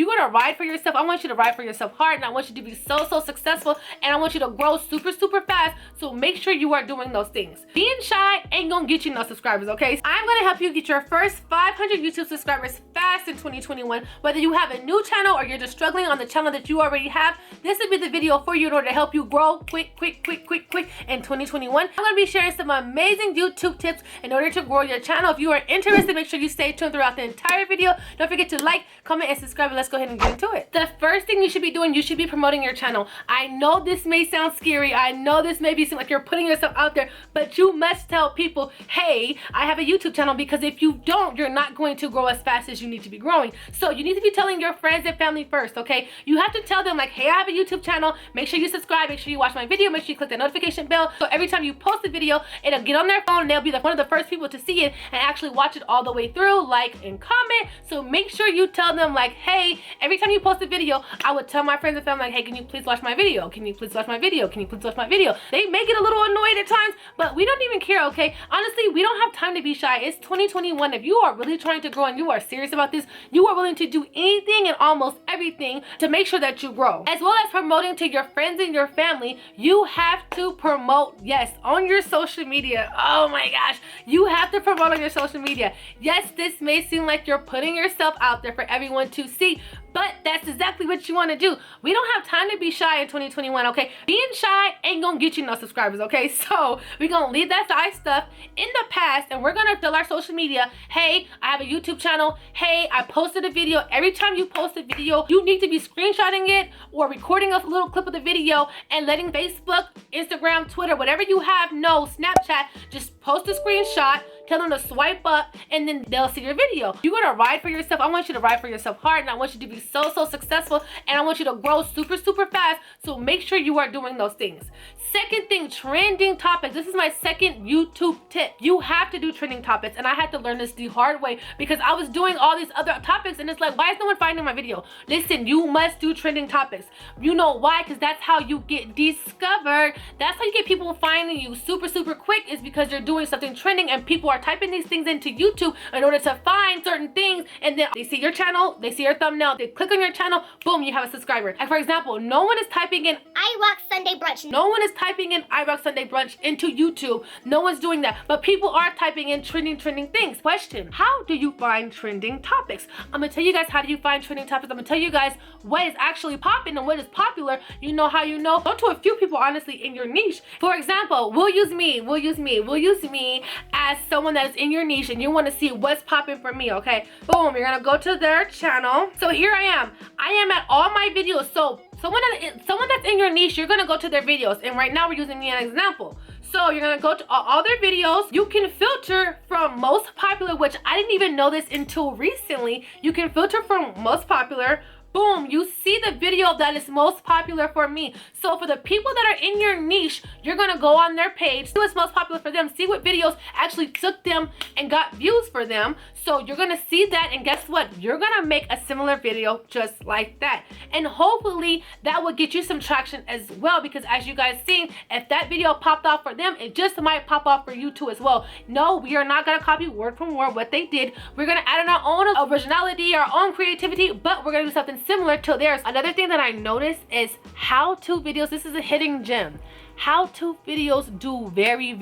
You're gonna ride for yourself. I want you to ride for yourself hard, and I want you to be so successful, and I want you to grow super fast. So make sure you are doing those things. Being shy ain't gonna get you no subscribers, okay? I'm gonna help you get your first 500 YouTube subscribers fast in 2021. Whether you have a new channel or you're just struggling on the channel that you already have, this will be the video for you in order to help you grow quick in 2021. I'm gonna be sharing some amazing YouTube tips in order to grow your channel. If you are interested, make sure you stay tuned throughout the entire video. Don't forget to like, comment, and subscribe, and let's go ahead and get into it. The first thing you should be doing, you should be promoting your channel. I know this may sound scary. I know this may seem like you're putting yourself out there, but you must tell people, hey, I have a YouTube channel, because if you don't, you're not going to grow as fast as you need to be growing. So you need to be telling your friends and family first, okay? You have to tell them like, hey, I have a YouTube channel. Make sure you subscribe. Make sure you watch my video. Make sure you click the notification bell. So every time you post a video, it'll get on their phone and they'll be one of the first people to see it and actually watch it all the way through, like and comment. So make sure you tell them like, hey, every time you post a video, I would tell my friends and family like, hey, can you please watch my video? Can you please watch my video? Can you please watch my video? They may get a little annoyed at times, but we don't even care, okay? Honestly, we don't have time to be shy. It's 2021. If you are really trying to grow and you are serious about this, you are willing to do anything and almost everything to make sure that you grow. As well as promoting to your friends and your family, you have to promote, yes, on your social media. Oh my gosh, you have to promote on your social media. Yes, this may seem like you're putting yourself out there for everyone to see, but that's exactly what you want to do. We don't have time to be shy in 2021, okay? Being shy ain't gonna get you no subscribers, okay? So we're gonna leave that shy stuff in the past, and we're gonna tell our social media, hey, I have a YouTube channel. Hey, I posted a video. Every time you post a video, you need to be screenshotting it or recording a little clip of the video and letting Facebook, Instagram, Twitter, whatever you have, know, Snapchat, just post a screenshot, tell them to swipe up, and then they'll see your video. You're gonna ride for yourself. I want you to ride for yourself hard, and I want you to be so successful, and I want you to grow super fast. So make sure you are doing those things. Second thing, trending topics. This is my second YouTube tip. You have to do trending topics, and I had to learn this the hard way because I was doing all these other topics, and it's like, why is no one finding my video? Listen, you must do trending topics. You know why? Because that's how you get discovered. That's how you get people finding you super quick, is because you're doing something trending and people are typing these things into YouTube in order to find certain things, and then they see your channel, they see your thumbnail, they click on your channel, boom, you have a subscriber. And for example, no one is typing in I rock Sunday brunch. No one is typing in I rock Sunday brunch into YouTube. No one's doing that, but people are typing in trending things. Question, how do you find trending topics? I'm gonna tell you guys how do you find trending topics. I'm gonna tell you guys what is actually popping and what is popular. You know how you know? Go to a few people honestly in your niche. For example, we'll use me as someone that is in your niche, and you want to see what's popping for me, okay? Boom, you're gonna go to their channel. So here I am at all my videos. So someone that's in your niche, you're gonna go to their videos, and right now we're using me as an example. So you're gonna go to all their videos. You can filter from most popular, which I didn't even know this until recently. You can filter from most popular. Boom, you see the video that is most popular for me. So for the people that are in your niche, you're gonna go on their page, see what's most popular for them, see what videos actually took them and got views for them. So you're gonna see that, and guess what? You're gonna make a similar video just like that. And hopefully that will get you some traction as well, because as you guys seen, if that video popped off for them, it just might pop off for you too as well. No, we are not gonna copy word for word what they did. We're gonna add in our own originality, our own creativity, but we're gonna do something similar to theirs. Another thing that I noticed is how-to videos. This is a hidden gem. How-to videos do very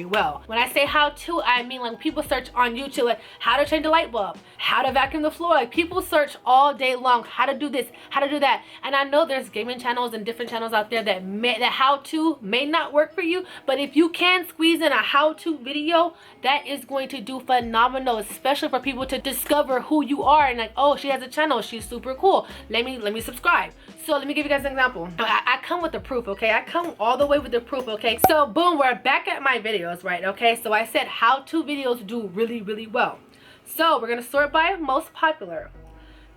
well. When I say how-to, I mean like people search on YouTube like how to change a light bulb, how to vacuum the floor. Like people search all day long how to do this, how to do that. And I know there's gaming channels and different channels out there that how-to may not work for you, but if you can squeeze in a how-to video, that is going to do phenomenal, especially for people to discover who you are and like, oh, she has a channel, she's super cool. Let me subscribe. So let me give you guys an example. I come with the proof, okay? I come all the way with the proof, okay? So boom, we're back at my videos, right? Okay, so I said how-to videos do really well. So we're gonna sort by most popular.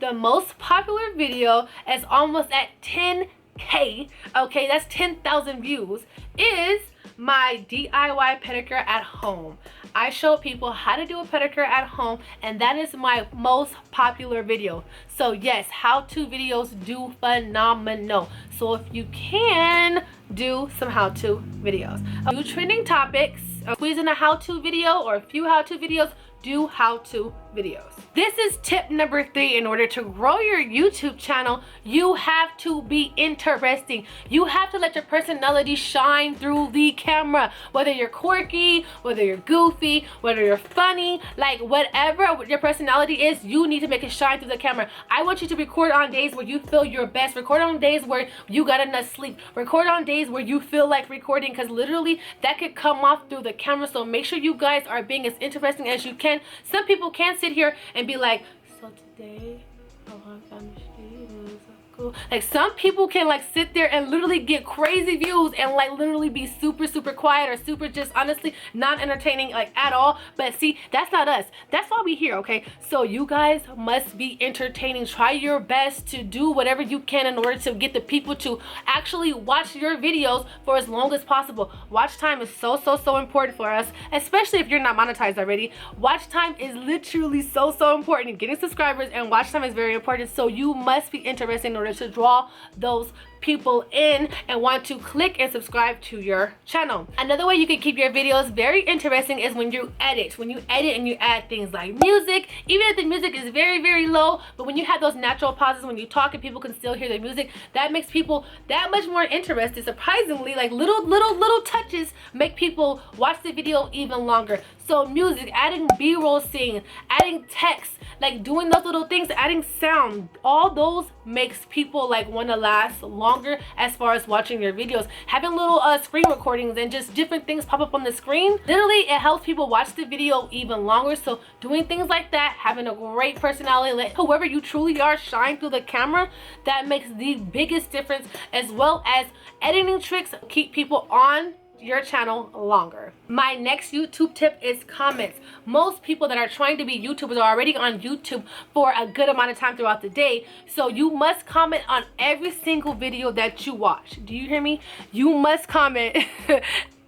The most popular video is almost at 10K, okay? That's 10,000 views, is my DIY pedicure at home. I show people how to do a pedicure at home, and that is my most popular video. So yes, how-to videos do phenomenal. So if you can, do some how-to videos. Do trending topics, squeeze in a how-to video or a few how-to videos, do how-to videos. This is tip number 3. In order to grow your YouTube channel, you have to be interesting. You have to let your personality shine through the camera. Whether you're quirky, whether you're goofy, whether you're funny, like whatever your personality is, you need to make it shine through the camera. I want you to record on days where you feel your best. Record on days where you got enough sleep. Record on days where you feel like recording, because literally that could come off through the camera. So make sure you guys are being as interesting as you can. Some people can sit here and be like, so today I want down the street, it was so cool. Like some people can like sit there and literally get crazy views and like literally be super quiet or super just honestly not entertaining like at all. But see, that's not us. That's why we here, okay? So you guys must be entertaining. Try your best to do whatever you can in order to get the people to actually watch your videos for as long as possible. Watch time is so important for us, especially if you're not monetized already. Watch time is literally so important. Getting subscribers and watch time is very important. So you must be interested in order to draw those people in and want to click and subscribe to your channel. Another way you can keep your videos very interesting is when you edit. When you edit and you add things like music, even if the music is very low, but when you have those natural pauses when you talk and people can still hear the music, that makes people that much more interested. Surprisingly, like little touches make people watch the video even longer. So music, adding B-roll scenes, adding text, like doing those little things, adding sound, all those makes people like want to last longer as far as watching your videos. Having little screen recordings and just different things pop up on the screen, literally it helps people watch the video even longer. So doing things like that, having a great personality, let whoever you truly are shine through the camera, that makes the biggest difference, as well as editing tricks keep people on your channel longer. My next YouTube tip is comments. Most people that are trying to be YouTubers are already on YouTube for a good amount of time throughout the day, so you must comment on every single video that you watch. Do you hear me? You must comment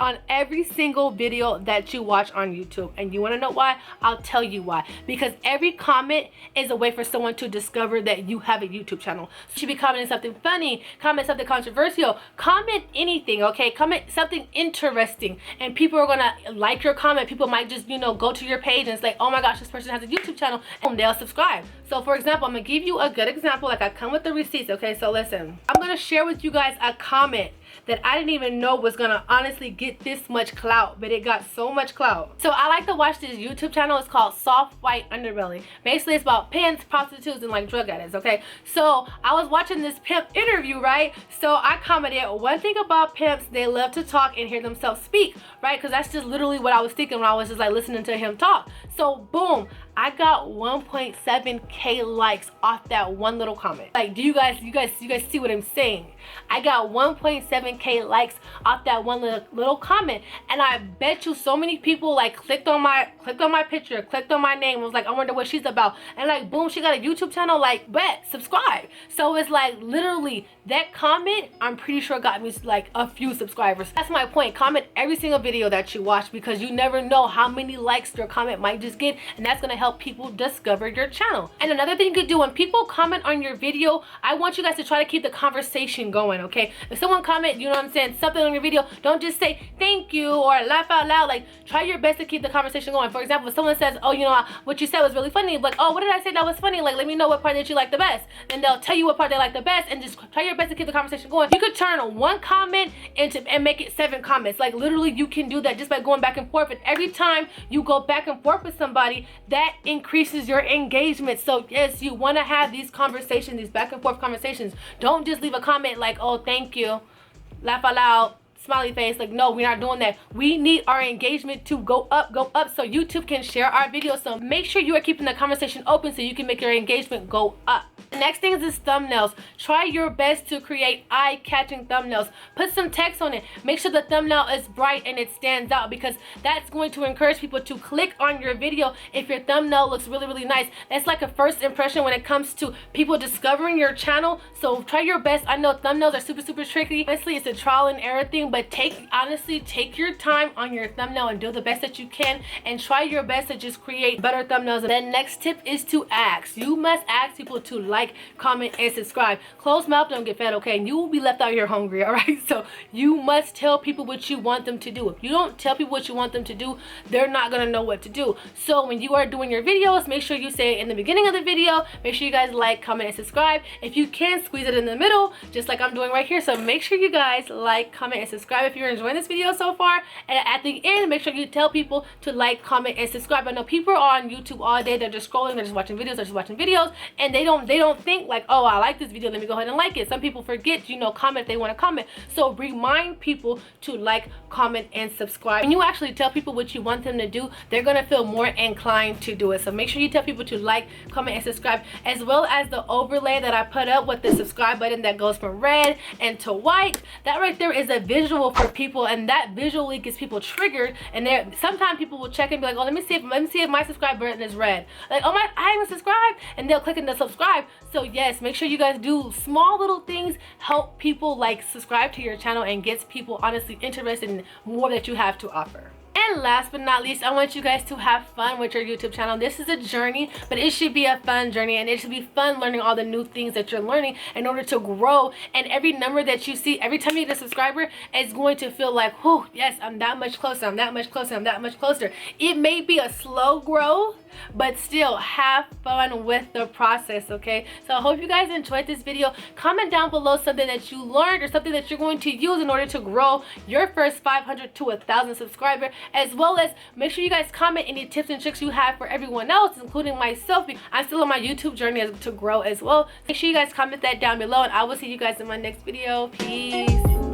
on every single video that you watch on YouTube. And you want to know why? I'll tell you why. Because every comment is a way for someone to discover that you have a YouTube channel. So you should be commenting something funny, comment something controversial, comment anything, okay? Comment something interesting, and people are gonna like your comment. People might just, you know, go to your page and it's like, oh my gosh, this person has a YouTube channel, and they'll subscribe. So for example, I'm gonna give you a good example. Like I come with the receipts, okay? So listen, I'm gonna share with you guys a comment that I didn't even know was gonna honestly get this much clout, but it got so much clout. So I like to watch this YouTube channel. It's called Soft White Underbelly. Basically it's about pimps, prostitutes, and like drug addicts, okay? So I was watching this pimp interview, right? So I commented, one thing about pimps, they love to talk and hear themselves speak, right? Because that's just literally what I was thinking when I was just like listening to him talk. So boom, I got 1.7K likes off that one little comment. Like, do you guys see what I'm saying? I got 1.7K likes off that one little comment, and I bet you so many people like clicked on my picture, clicked on my name, was like, I wonder what she's about, and like boom, she got a YouTube channel. Like, bet, subscribe. So it's like literally that comment, I'm pretty sure got me like a few subscribers. That's my point. Comment every single video that you watch, because you never know how many likes your comment might just get, and that's gonna help people discover your channel. And another thing you could do, when people comment on your video, I want you guys to try to keep the conversation going, okay? If someone comment, you know what I'm saying, something on your video, don't just say thank you or laugh out loud. Like, try your best to keep the conversation going. For example, if someone says, oh, you know, what you said was really funny, like, oh, what did I say that was funny? Like, let me know what part that you like the best. And they'll tell you what part they like the best, and just try your best to keep the conversation going. You could turn one comment and make it 7 comments. Like, literally, you can do that just by going back and forth. And every time you go back and forth with somebody, that increases your engagement. So yes, you want to have these conversations, these back and forth conversations. Don't just leave a comment like, oh, thank you, laugh out loud, smiley face. Like, no, we're not doing that. We need our engagement to go up so YouTube can share our videos. So make sure you are keeping the conversation open so you can make your engagement go up. The next thing is thumbnails. Try your best to create eye-catching thumbnails. Put some text on it. Make sure the thumbnail is bright and it stands out, because that's going to encourage people to click on your video if your thumbnail looks really nice. That's like a first impression when it comes to people discovering your channel. So try your best. I know thumbnails are super tricky. Honestly, it's a trial and error thing, but honestly take your time on your thumbnail and do the best that you can, and try your best to just create better thumbnails. And the next tip is to ask. You must ask people to like like, comment, and subscribe. Closed mouth don't get fed, okay? And you will be left out here hungry, all right? So you must tell people what you want them to do. If you don't tell people what you want them to do, they're not gonna know what to do. So when you are doing your videos, make sure you say it in the beginning of the video. Make sure you guys like, comment, and subscribe. If you can, squeeze it in the middle, just like I'm doing right here. So make sure you guys like, comment, and subscribe if you're enjoying this video so far. And at the end, make sure you tell people to like, comment, and subscribe. I know people are on YouTube all day. They're just scrolling, they're just watching videos, and they don't think like, oh, I like this video, let me go ahead and like it. Some people forget, you know, comment if they want to comment. So remind people to like, comment, and subscribe. When you actually tell people what you want them to do, they're gonna feel more inclined to do it. So make sure you tell people to like, comment, and subscribe, as well as the overlay that I put up with the subscribe button that goes from red and to white. That right there is a visual for people, and that visually gets people triggered. And sometimes people will check and be like, oh, let me see if my subscribe button is red. Like, oh my, I haven't subscribed, and they'll click on the subscribe. So yes, make sure you guys do small little things, help people like subscribe to your channel, and gets people honestly interested in more that you have to offer. And last but not least, I want you guys to have fun with your YouTube channel. This is a journey, but it should be a fun journey, and it should be fun learning all the new things that you're learning in order to grow. And every number that you see, every time you get a subscriber, it's going to feel like, whew, yes, I'm that much closer, I'm that much closer, I'm that much closer. It may be a slow growth, but still have fun with the process, okay? So I hope you guys enjoyed this video. Comment down below something that you learned or something that you're going to use in order to grow your first 500 to 1,000 subscribers, as well as make sure you guys comment any tips and tricks you have for everyone else, including myself. I'm still on my YouTube journey to grow as well. Make sure you guys comment that down below, and I will see you guys in my next video. Peace.